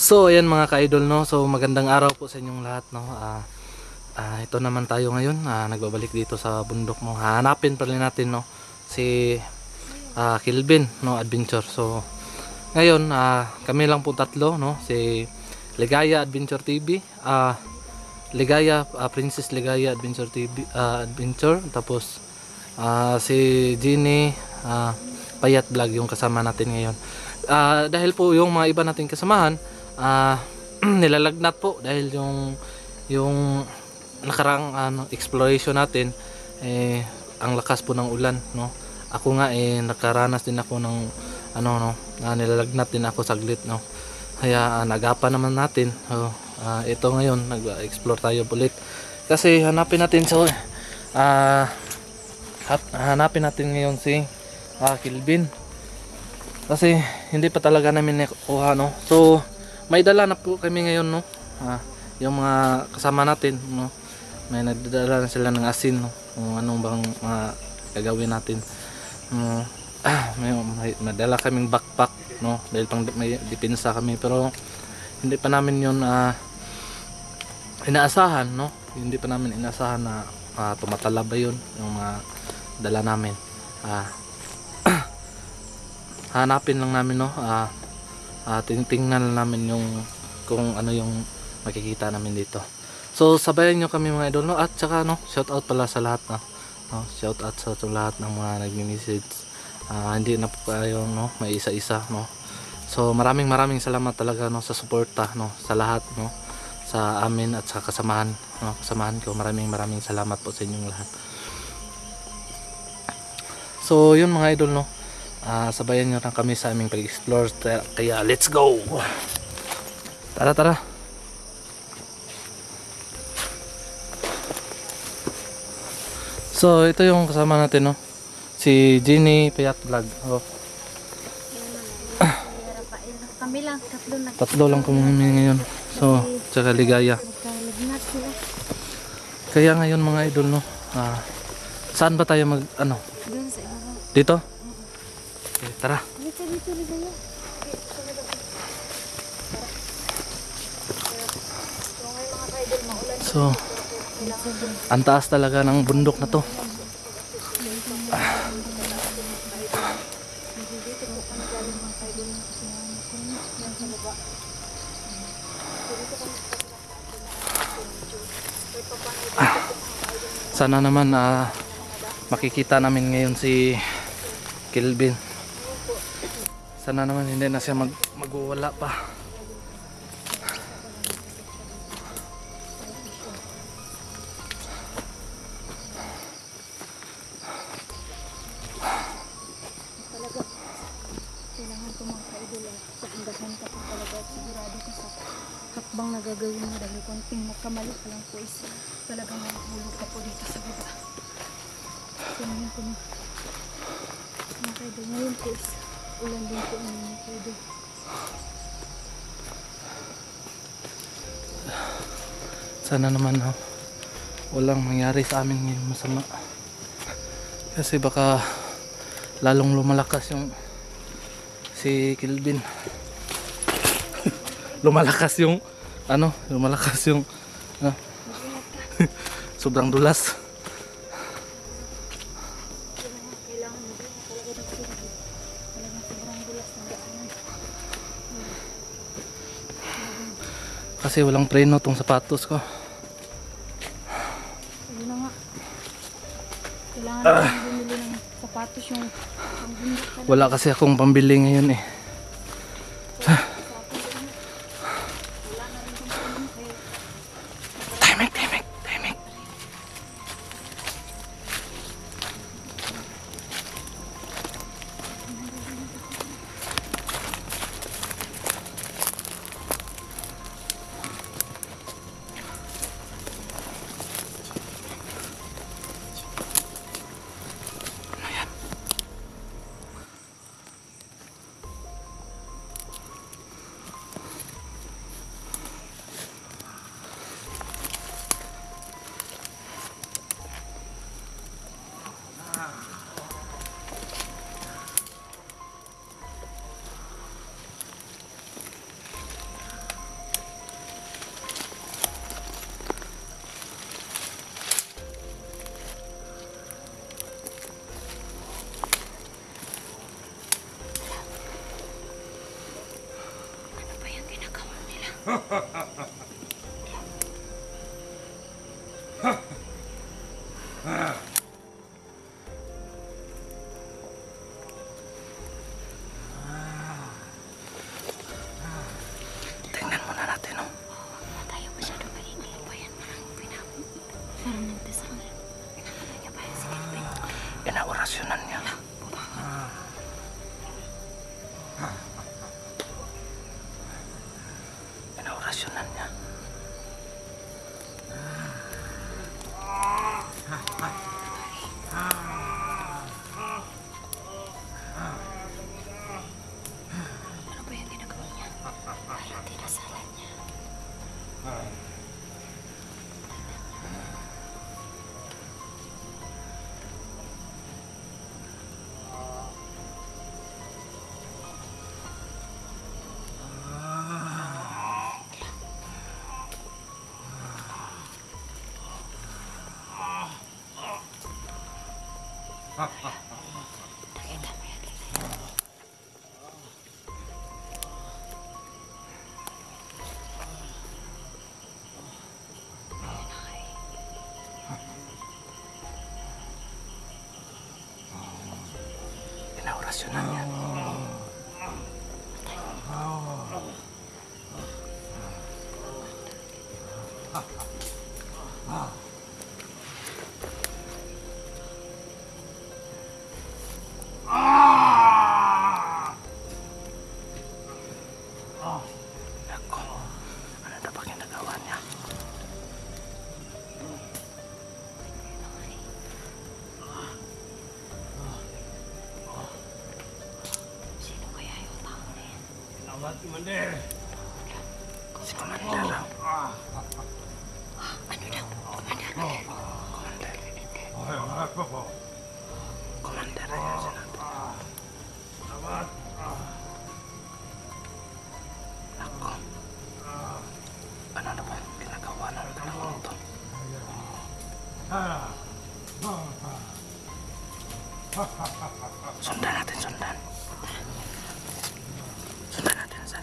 So ayan mga ka-idol, no. So magandang araw po sa inyong lahat, no. Ito naman tayo ngayon, nagbabalik dito sa bundok, no. Hanapin pa rin natin, no, si Kilvin, no, Adventure. So ngayon kami lang po tatlo, no, si Ligaya Adventure TV, Ligaya, Princess Ligaya Adventure TV, Adventure. Tapos si Jeannie Payat Vlog yung kasama natin ngayon. Dahil po yung mga iba nating kasamahan nilalagnat po dahil yung nakarang exploration natin, ang lakas po ng ulan, no. Ako nga nakaranas din ako ng nilalagnat din ako saglit, no. Kaya nagapan naman natin. Ito ngayon nag-explore tayo ulit kasi hanapin natin ngayon si Kilvin kasi hindi pa talaga namin nakuha, no. So may dala na po kami ngayon, no. Yung mga kasama natin, no, may nagdadala na sila ng asin, no, kung anong bang mga gagawin natin. May madala kaming backpack, no, dahil pang may depensa kami, pero hindi pa namin yun inaasahan, no. Hindi pa namin inaasahan na tumatalaba yun yung mga dala namin. Hanapin lang namin, no. Tingnan namin yung kung ano yung makikita namin dito. So sabayan nyo kami mga idol, no. At saka, no, shout out pala sa lahat, no, shout out sa lahat ng mga nagme-message. Hindi na po kayo, no, may isa-isa, no. So maraming salamat talaga, no, sa suporta, no, sa lahat, no, sa amin at sa kasamahan, no, kasamahan ko. Maraming salamat po sa inyong lahat. So yun mga idol, no, sabayan nyo lang kami sa aming pag-explore. Kaya let's go, tara. So ito yung kasama natin, no, si Jeannie Payat Vlog. Kami lang, tatlo lang kami ngayon. So tsaka Ligaya. Kaya ngayon mga idol, no, saan ba tayo dito? Okay, tara. So ang taas talaga ng bundok na to. Sana naman makikita namin ngayon si Kilvin. Sana naman hindi na siya magwawala pa. Kailangan ko mga ka-idol sa hanggahan ka pa talaga at sigurado ka sa hakbang na gagawin mo dahil konting magkamali ka lang po is talagang mahulog ka po dito sa baba. Kailangan ko mga ka-idol. Ngayon po is ulan din po mga ka-idol. Sana naman, no, walang mangyari sa amin ngayon masama kasi baka lalong lumalakas yung si Kilvin. lumalakas yung sobrang dulas. Kailangan mo din talaga ng sirbi. Talagang sobrang dulas ng daanan. Kasi walang preno tong sapatos ko. Yun na nga. Kailangan natin bumili ng sapatos yung pangbundok talaga. Wala kasi akong pambili ngayon, eh. Timing. Tingnan muna natin, no? Tayo masyado maingay pa yan. Parang nagdasal na. Niya pa yan si Kelvin. Inaorasyonan niya. Inaorasyonan niya. Ano ba yung ginagawa niya? Parang dinasalan niya. Nakita mo yan. Inaorasyonan niya. Nako, ano na ba ginagawa niya? Sino kaya yung tao na yan? Si Commander raw. Ano daw? Commander. Commander. Commander na yan sinabi. Nako. Ano na ba ginagawa ng dalawang ito? Sundan natin, sundan. Sundan natin, San.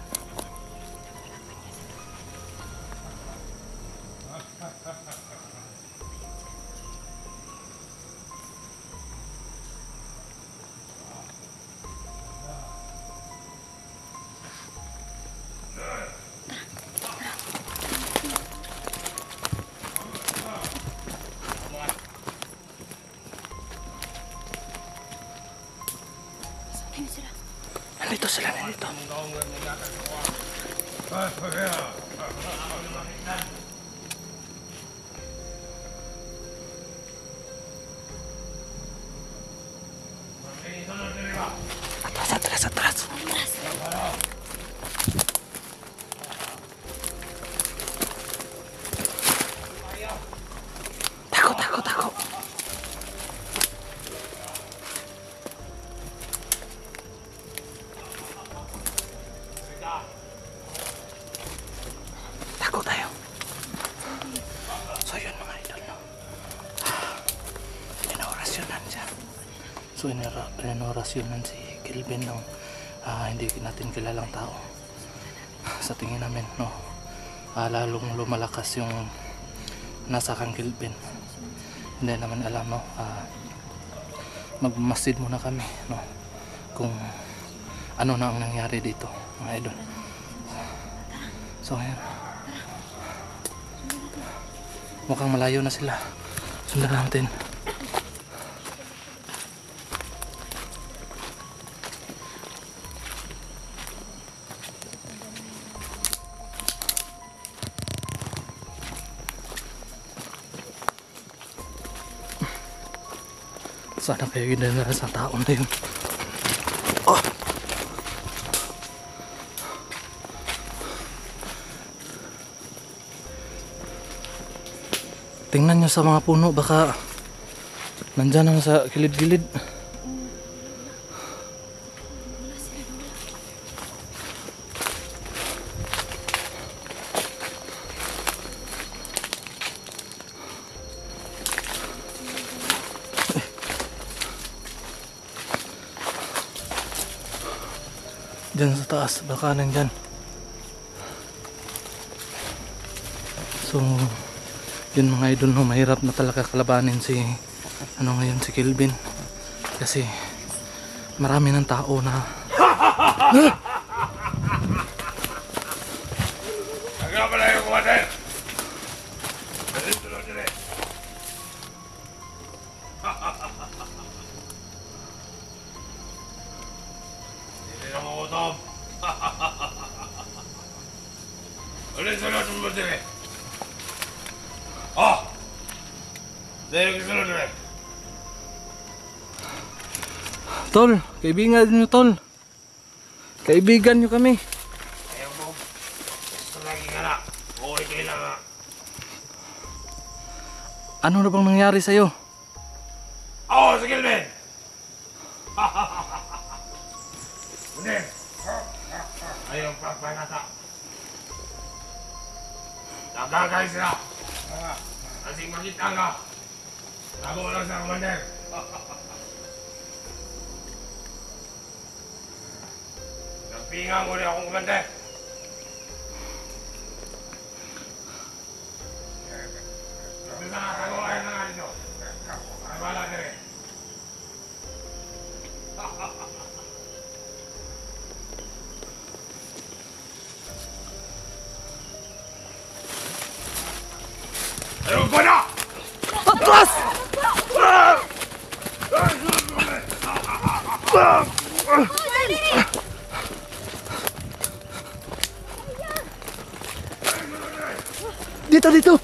Saan na sila? Nandito sila, nandito. Atras, atras, atras. Takot, takot, takot. Takot tayo. So yun mga idol, no? Inaorasyonan siya. So inaorasyonan si Kelvin ng hindi natin kilalang tao. Sa tingin namin, no? Lalong lumalakas yung nasa kang Kelvin. Hindi naman alam, no? Magmasid muna kami, no? Kung ano na ang nangyari dito, mga idol. So ayan, mukhang malayo na sila. Sundan natin. Sana kayo ginala sa taon na yun. Oh! Tingnan nyo sa mga puno, baka nandyan lang sa gilid-gilid. Diyan sa taas, baka nandyan. So, yun mga idol, no, mahirap na talaga kalabanin si ngayon si Kelvin kasi marami ng tao na Hindi na makutom. Ulit sunod mo dire. Oh! Dahil ka sunod dire. Tol, kaibigan nyo tol. Kaibigan nyo kami. Ayaw mo. Gusto lagi ka na. Okay kailangan. Ano na bang nangyari sa'yo? Oo, si Kelvin! Ulit! Ayaw pagpanata. Nagagay sila. Kasi makita ka. Tago lang sa commander. Nagpinga mo rin akong commander. Kasi nakakago kayo na nga dito. Ay wala na rin. Ayaw ko na! Atras! Dito, dito!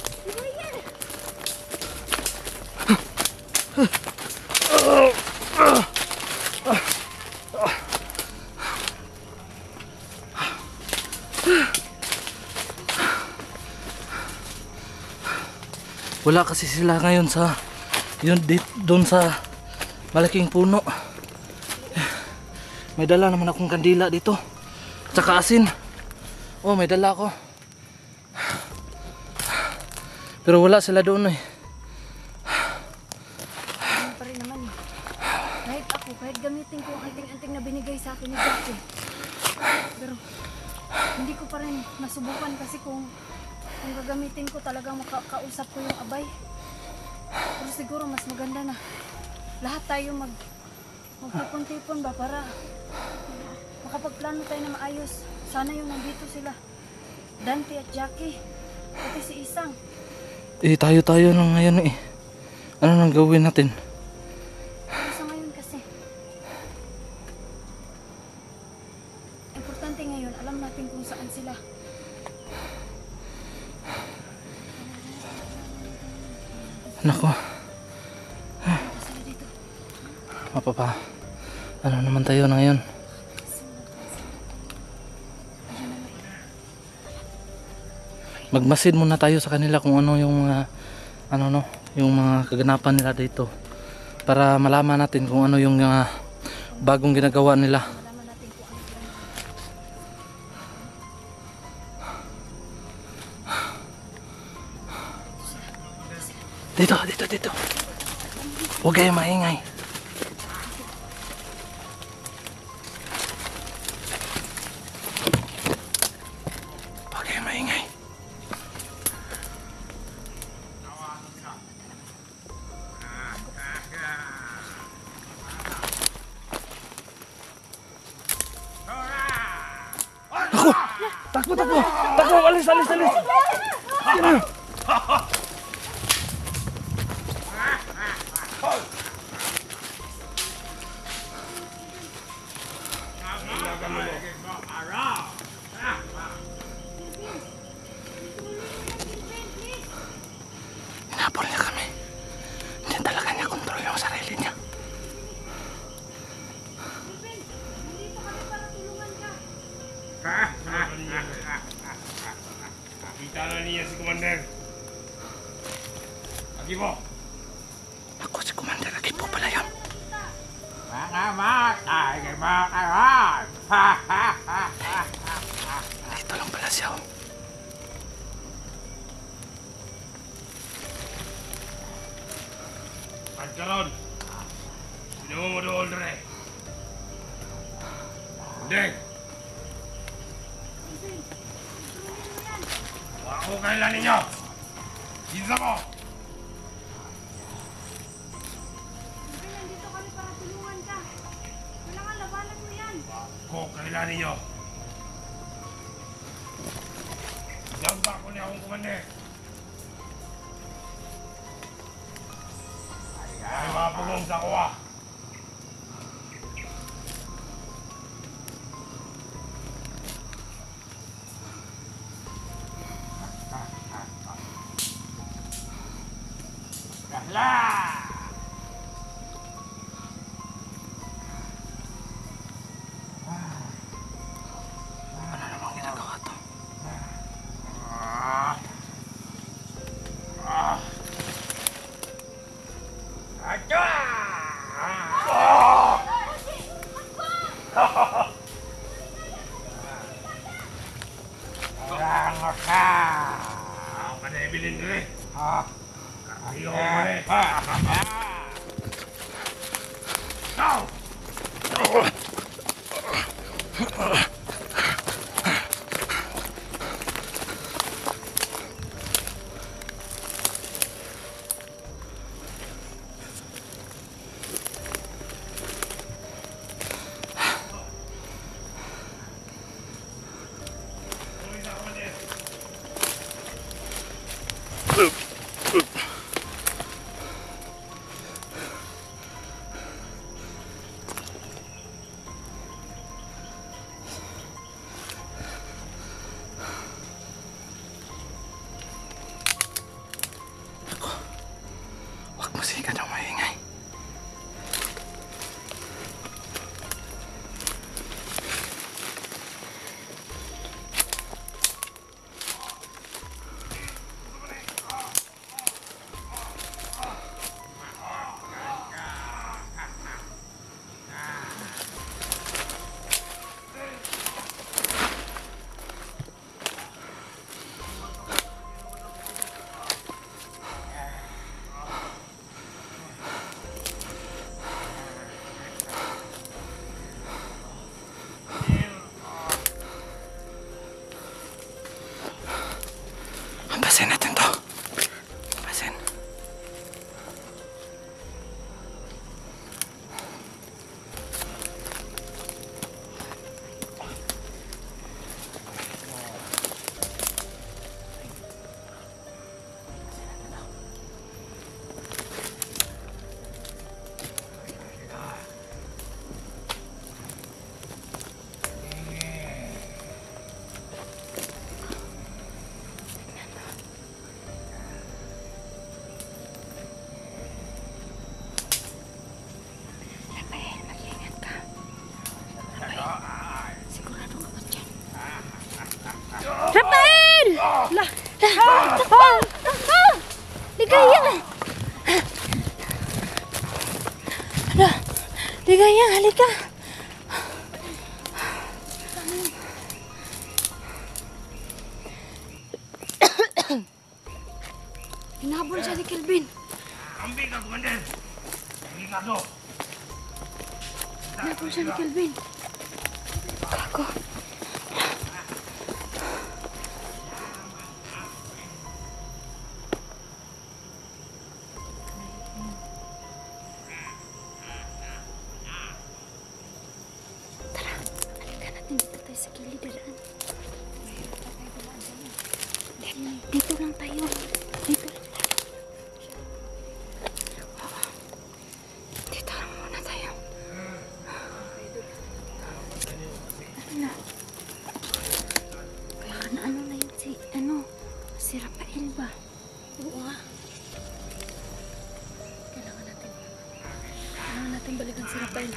Wala kasi sila ngayon sa doon sa malaking puno. May dala naman akong kandila dito. Tsaka asin. Oh, may dala ako. Pero wala sila doon eh. Ano pa rin naman eh. Kahit gamitin ko ang anting-anting na binigay sa akin ni Jackie. Pero hindi ko pa rin nasubukan kasi kung gagamitin ko talagang makakausap ko yung abay. Pero siguro mas maganda na lahat tayo magtipon-tipon ba para makapagplano tayo na maayos. Sana yung nandito sila, Dante at Jackie, pati si Isang. Eh, tayo na ngayon eh. Ano nang gawin natin? Pero sa ngayon kasi, importante ngayon, alam natin kung saan sila. Nako, Punta sila dito. mapapa. Ano naman tayo na ngayon? Magmasid muna tayo sa kanila kung ano yung mga yung mga kaganapan nila dito para malaman natin kung ano yung bagong ginagawa nila. Malaman natin kung ano plan. Dito. Huwag kayong maingay. Huwag kayong maingay. Takbo! Alis! Hinapol niya kami. Hindi talaga niya kontrol yung sarili niya. Kita na niya si commander. Lagi mo. Ako si Commander Agipo pala yun. Makamatay kay Makawan! Dito lang pala siya. Pagkaroon, sino mo doon rin? Deng! Ako kailan ninyo! Isa mo! Kelvin, nandito kami para tulungan ka. Kailangan labanan mo yan. Kung kailan ninyo. Dagba ko niya akong kumande. Ay mapagong sa kuwa. Ano namang ginagawa to? Ako ka na ibilin ko eh. Kakahiyo ko eh. Now! Huwag musikan ng maingay. Ampasin natin to. Ampasin. Rafael! Ligayang! Ligayang, halika! Hinabol siya ni Kelvin. Ambil ka, Commander! Hindi ka to! Hinabol siya ni Kelvin. Ako. Dito tayo sa gilid, daraan. Dito lang tayo. Dito lang. Dito lang muna tayo. Ano na? Kaya ka na ano na yun si Rafael ba? Oo nga. Kailangan natin balikan si Rafael.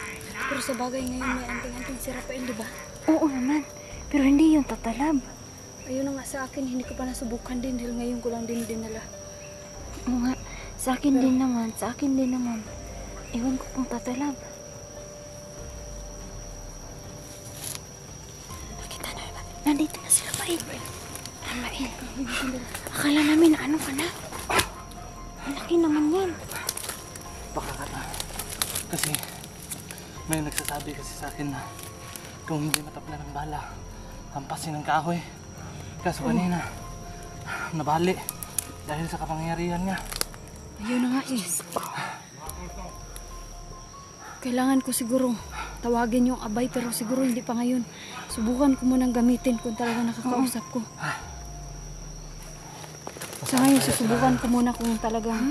Pero sa bagay ngayon may anting-anting si Rafael, di ba? Oo naman, pero hindi yung tatalab. Ayun na nga sa akin, hindi ko pa nasubukan din dahil ngayon ko lang din dinala. Oo nga, sa akin din naman. Ewan ko kung tatalab. Nakita na ba? Nandito na si Rafael. Rafael, akala namin na ano ka na. Malaki naman yan. Baka ka na. Kasi may nagsasabi kasi sa akin na kung hindi matapla ng bala, hampasin ng kahoy. Kaso kanina, nabali. Dahil sa kapangyarihan niya. Ayun na nga eh. Kailangan ko siguro tawagin yung abay pero siguro hindi pa ngayon. Subukan ko munang gamitin kung talaga nakakausap ko. Sa ngayon, susubukan ko muna kung talagang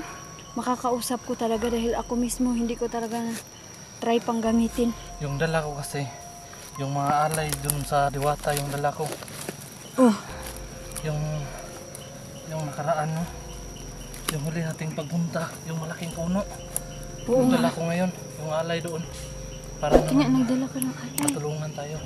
makakausap ko talaga dahil ako mismo hindi ko talaga try pang gamitin. Yung dala ko kasi, yung mga alay dun sa diwata, yung dala ko. Oh, Yung nakaraan, no? Yung huli nating pagpunta, yung malaking puno. oo Yung dala nga. ko ngayon, yung alay doon. Para Kanya naman nagdala ko ng alay. matulungan tayo.